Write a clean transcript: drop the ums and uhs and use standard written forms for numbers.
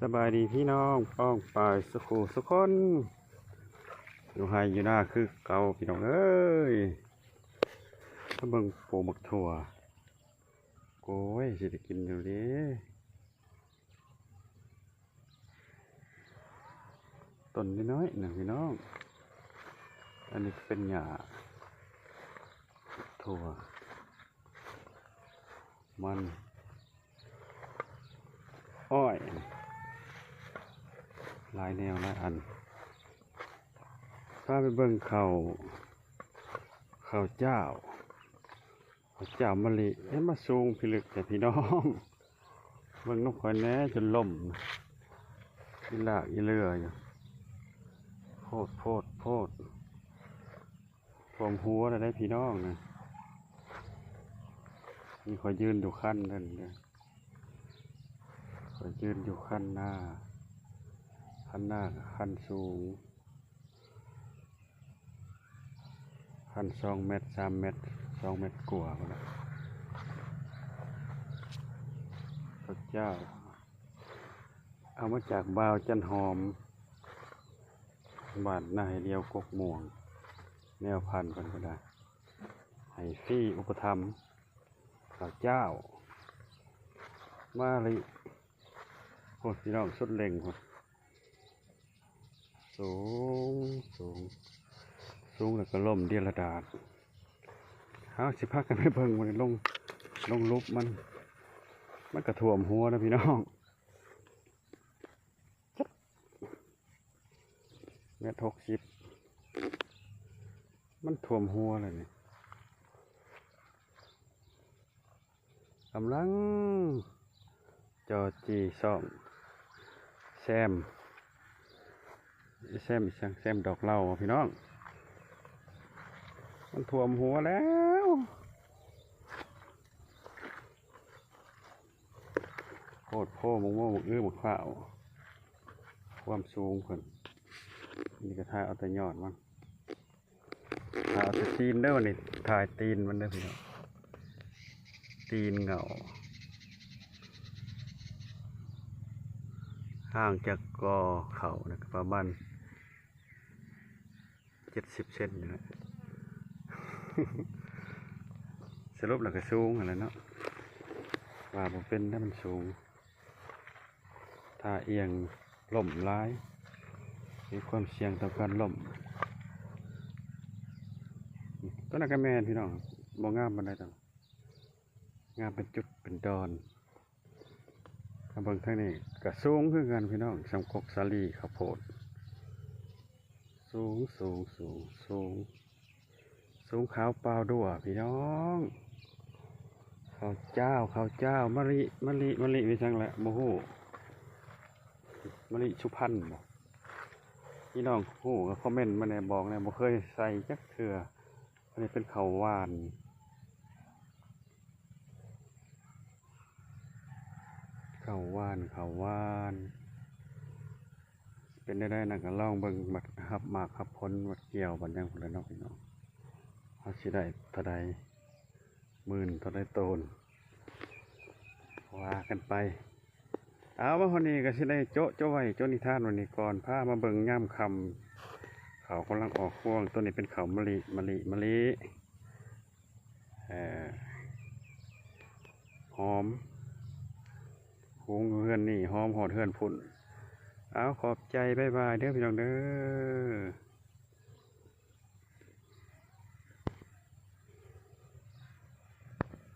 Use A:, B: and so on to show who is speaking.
A: สบายดีพี่น้องป้องปายสุขุสุขคนอยู่ไฮอยู่หน้าคือเก่าพี่น้องเอ้ยถ้าเบิ่งปลูกหมักถั่วโก้ยสิได้กินอยู่ดิต้นน้อยๆนะพี่น้องอันนี้เป็นหญ้าถั่วมันอ้อยหลายแนวหลายอันพาไปเบิ่งข้าวเจ้ามะลิเห็นมาสูงพิลึกแต่พี่น้องเบิ่งนกข่อยแหน่จนล่มอีลากอีเรืออยู่โพดผมหัวได้พี่น้องนะมีข่อยยืนอยู่ขั้นนั่นเลยข่อยยืนอยู่ขั้นหน้าขั้นสูงขั้น2 เมตร 3 เมตร 2 เมตรกว่าแล้วพระเจ้าเอามาจากบ่าวจันหอมบ้านนาให้เดียวกกม่วงแนวพันธุ์กันก็ได้ให้ฟรีอุปถัมภ์พระเจ้ามาเลยโคตรพี่น้องสุดเล่งหมดสูงแล้วก็ล่มเดียระดาษหาสิพักกันไม่เบิ่งมันลงลุบมันกระถ่วมหัวนะพี่น้อง1.60 เมตรมันถ่วมหัวเลยนี่กำลังจอจีซ่อมแซมอีกแซมดอกเหล้าพี่น้องมันถ่วมหัวแล้วโคตรโพมงโม่มงอื้อมงข้าวความสูงคนนี่ก็ถ่ายเอาแต่ยอดมันถ่ายเอาแต่ตีนได้วันนี้ถ่ายตีนมันได้พี่น้องตีนเงาห่างจากกอเขานะประมาณ70 เซนอยู่นะสรุปแล้วก็สูงอะไรเนาะว่าผมเป็นถ้ามันสูงถ้าเอียงล่มร้ายมีความเสี่ยงต่อการล่มต้นนักแมนพี่น้องบ่งามมันได้ต่างงามเป็นจุดเป็นดอนบางท่านนี่ก็สูงขึ้นกันพี่น้องสำกกสาลีข้าวโพดสูงขาวเปล่าด้วยพี่น้องข้าวเจ้ามะลิวิจังแหละโมโหมะลิชุพันธ์บ่พี่น้องโหก็คอมเมนต์มาในบอกเนี่ยบ่เคยใส่จักเทื่ออันนี้เป็นข้าวหวานเป็นได้นะก็ลองเบิ่งบัดหับหมากหับผลบัดเกี่ยวบัดยังพุ่นละเนาะพี่น้องเฮาสิได้เท่าใดหมื่นเท่าใดโตนว่ากันไปเอาว่าวันนี้ก็สิได้โจ๊ะไว้โจ๊ะนิทานวันนี้ก่อนพามาเบิ่งย่ำคำเขากำลังออกพวงตัวนี้เป็นเขามะลิหอมหุงเฮือนนี่หอมหอดเฮือนพุ่นเอาขอบใจบ๊ายบายเด้อพี่น้องเด้อ